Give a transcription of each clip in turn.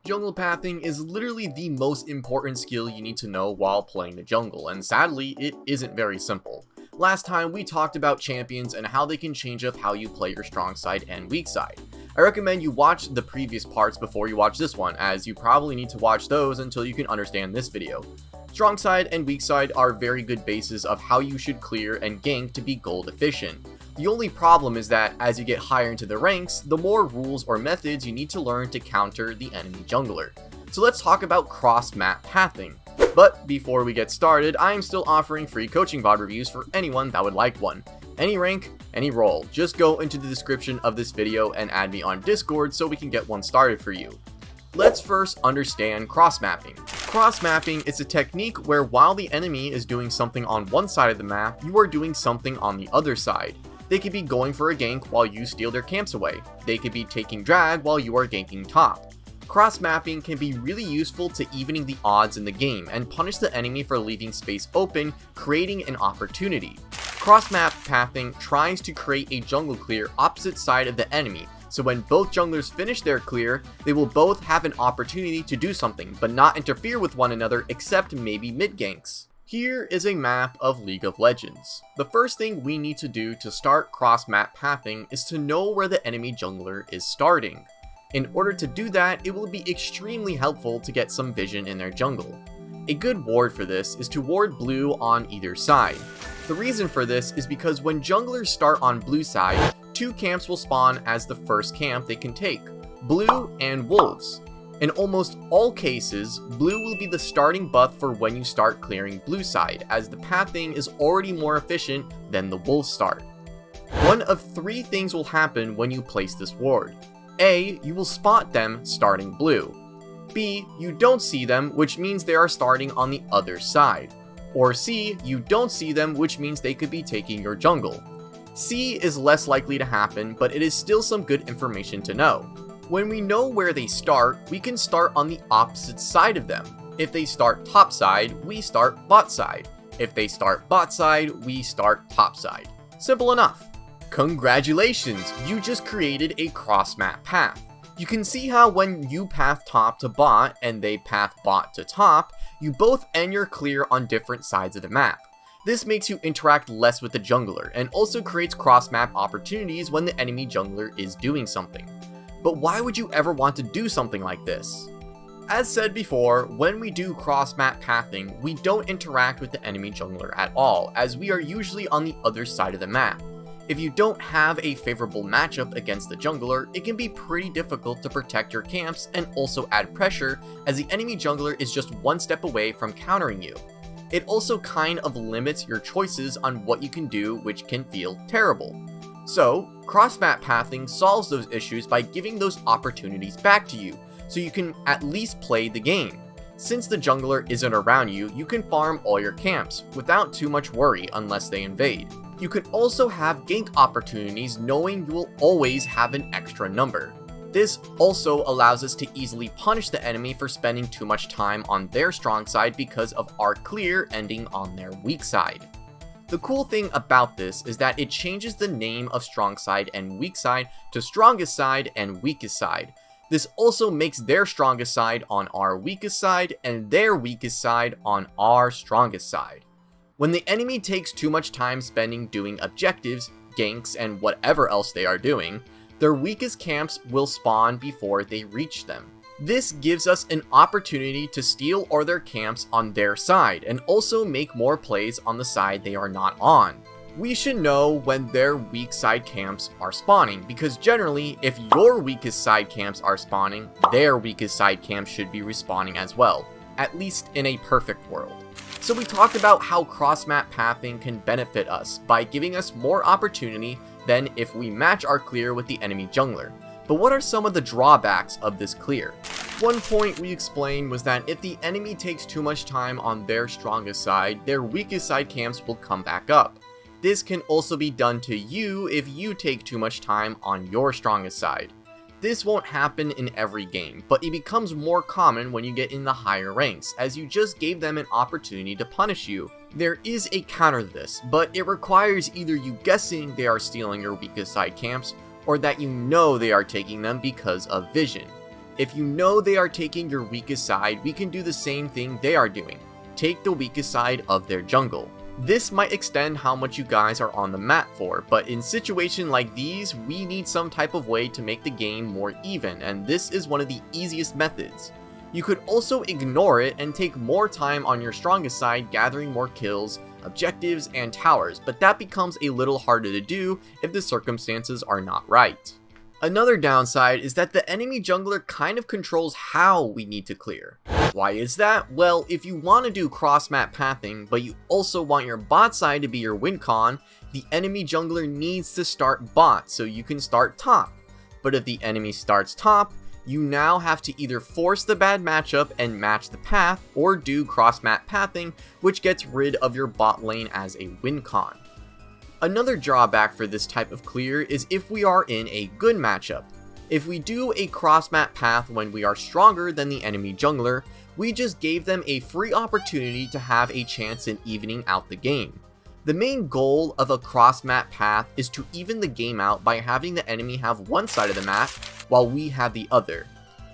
Jungle pathing is literally the most important skill you need to know while playing the jungle, and sadly, it isn't very simple. Last time we talked about champions and how they can change up how you play your strong side and weak side. I recommend you watch the previous parts before you watch this one, as you probably need to watch those until you can understand this video. Strong side and weak side are very good bases of how you should clear and gank to be gold efficient. The only problem is that as you get higher into the ranks, the more rules or methods you need to learn to counter the enemy jungler. So let's talk about cross-map pathing. But before we get started, I am still offering free coaching VOD reviews for anyone that would like one. Any rank, any role, just go into the description of this video and add me on Discord so we can get one started for you. Let's first understand cross-mapping. Cross-mapping is a technique where while the enemy is doing something on one side of the map, you are doing something on the other side. They could be going for a gank while you steal their camps away. They could be taking drag while you are ganking top. Cross-mapping can be really useful to evening the odds in the game and punish the enemy for leaving space open, creating an opportunity. Cross-map pathing tries to create a jungle clear opposite side of the enemy, so when both junglers finish their clear, they will both have an opportunity to do something, but not interfere with one another except maybe mid-ganks. Here is a map of League of Legends. The first thing we need to do to start cross-map pathing is to know where the enemy jungler is starting. In order to do that, it will be extremely helpful to get some vision in their jungle. A good ward for this is to ward blue on either side. The reason for this is because when junglers start on blue side, two camps will spawn as the first camp they can take, blue and wolves. In almost all cases, blue will be the starting buff for when you start clearing blue side, as the pathing is already more efficient than the wolf start. One of three things will happen when you place this ward. A, you will spot them starting blue. B, you don't see them, which means they are starting on the other side. Or C, you don't see them, which means they could be taking your jungle. C is less likely to happen, but it is still some good information to know. When we know where they start, we can start on the opposite side of them. If they start top side, we start bot side. If they start bot side, we start top side. Simple enough. Congratulations, you just created a cross-map path. You can see how when you path top to bot and they path bot to top, you both end your clear on different sides of the map. This makes you interact less with the jungler and also creates cross-map opportunities when the enemy jungler is doing something. But why would you ever want to do something like this? As said before, when we do cross-map pathing, we don't interact with the enemy jungler at all, as we are usually on the other side of the map. If you don't have a favorable matchup against the jungler, it can be pretty difficult to protect your camps and also add pressure, as the enemy jungler is just one step away from countering you. It also kind of limits your choices on what you can do, which can feel terrible. So, cross-map pathing solves those issues by giving those opportunities back to you, so you can at least play the game. Since the jungler isn't around you, you can farm all your camps, without too much worry unless they invade. You can also have gank opportunities knowing you will always have an extra number. This also allows us to easily punish the enemy for spending too much time on their strong side because of our clear ending on their weak side. The cool thing about this is that it changes the name of strong side and weak side to strongest side and weakest side. This also makes their strongest side on our weakest side and their weakest side on our strongest side. When the enemy takes too much time spending doing objectives, ganks, and whatever else they are doing, their weakest camps will spawn before they reach them. This gives us an opportunity to steal all their camps on their side and also make more plays on the side they are not on. We should know when their weak side camps are spawning, because generally, if your weakest side camps are spawning, their weakest side camps should be respawning as well, at least in a perfect world. So we talked about how cross-map pathing can benefit us by giving us more opportunity than if we match our clear with the enemy jungler. But what are some of the drawbacks of this clear? One point we explained was that if the enemy takes too much time on their strongest side, their weakest side camps will come back up. This can also be done to you if you take too much time on your strongest side. This won't happen in every game, but it becomes more common when you get in the higher ranks, as you just gave them an opportunity to punish you. There is a counter to this, but it requires either you guessing they are stealing your weakest side camps, or that you know they are taking them because of vision. If you know they are taking your weakest side, we can do the same thing they are doing. Take the weakest side of their jungle. This might extend how much you guys are on the map for, but in situations like these, we need some type of way to make the game more even, and this is one of the easiest methods. You could also ignore it and take more time on your strongest side gathering more kills, objectives, and towers, but that becomes a little harder to do if the circumstances are not right. Another downside is that the enemy jungler kind of controls how we need to clear. Why is that? Well, if you want to do cross-map pathing, but you also want your bot side to be your win con, the enemy jungler needs to start bot so you can start top. But if the enemy starts top, you now have to either force the bad matchup and match the path, or do cross-map pathing, which gets rid of your bot lane as a win con. Another drawback for this type of clear is if we are in a good matchup. If we do a cross-map path when we are stronger than the enemy jungler, we just gave them a free opportunity to have a chance in evening out the game. The main goal of a cross-map path is to even the game out by having the enemy have one side of the map while we have the other.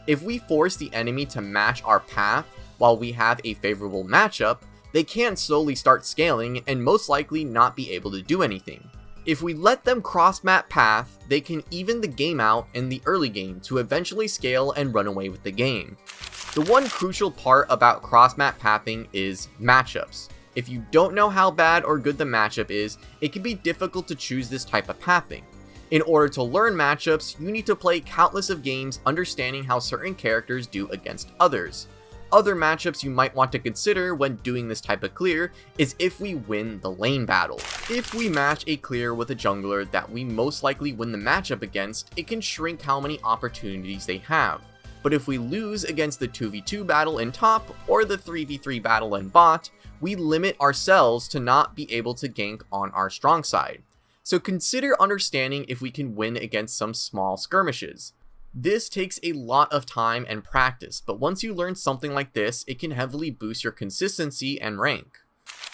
If we force the enemy to match our path while we have a favorable matchup, they can't slowly start scaling and most likely not be able to do anything. If we let them cross-map path, they can even the game out in the early game to eventually scale and run away with the game. The one crucial part about cross-map pathing is matchups. If you don't know how bad or good the matchup is, it can be difficult to choose this type of pathing. In order to learn matchups, you need to play countless of games understanding how certain characters do against others. Other matchups you might want to consider when doing this type of clear is if we win the lane battle. If we match a clear with a jungler that we most likely win the matchup against, it can shrink how many opportunities they have. But if we lose against the 2v2 battle in top or the 3v3 battle in bot, we limit ourselves to not be able to gank on our strong side. So consider understanding if we can win against some small skirmishes. This takes a lot of time and practice, but once you learn something like this, it can heavily boost your consistency and rank.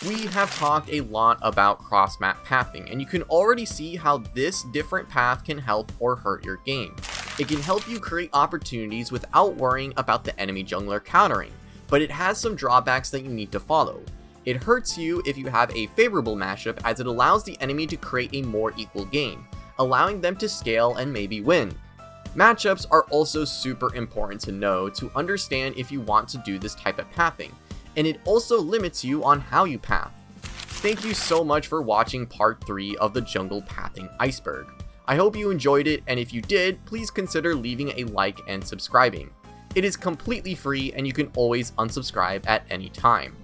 We have talked a lot about cross-map pathing, and you can already see how this different path can help or hurt your game. It can help you create opportunities without worrying about the enemy jungler countering, but it has some drawbacks that you need to follow. It hurts you if you have a favorable matchup, as it allows the enemy to create a more equal game, allowing them to scale and maybe win. Matchups are also super important to know to understand if you want to do this type of pathing, and it also limits you on how you path. Thank you so much for watching part 3 of the jungle pathing iceberg. I hope you enjoyed it, and if you did, please consider leaving a like and subscribing. It is completely free and you can always unsubscribe at any time.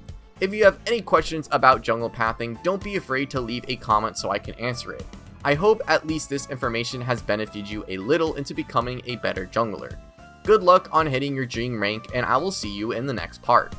If you have any questions about jungle pathing, don't be afraid to leave a comment so I can answer it. I hope at least this information has benefited you a little into becoming a better jungler. Good luck on hitting your dream rank, and I will see you in the next part.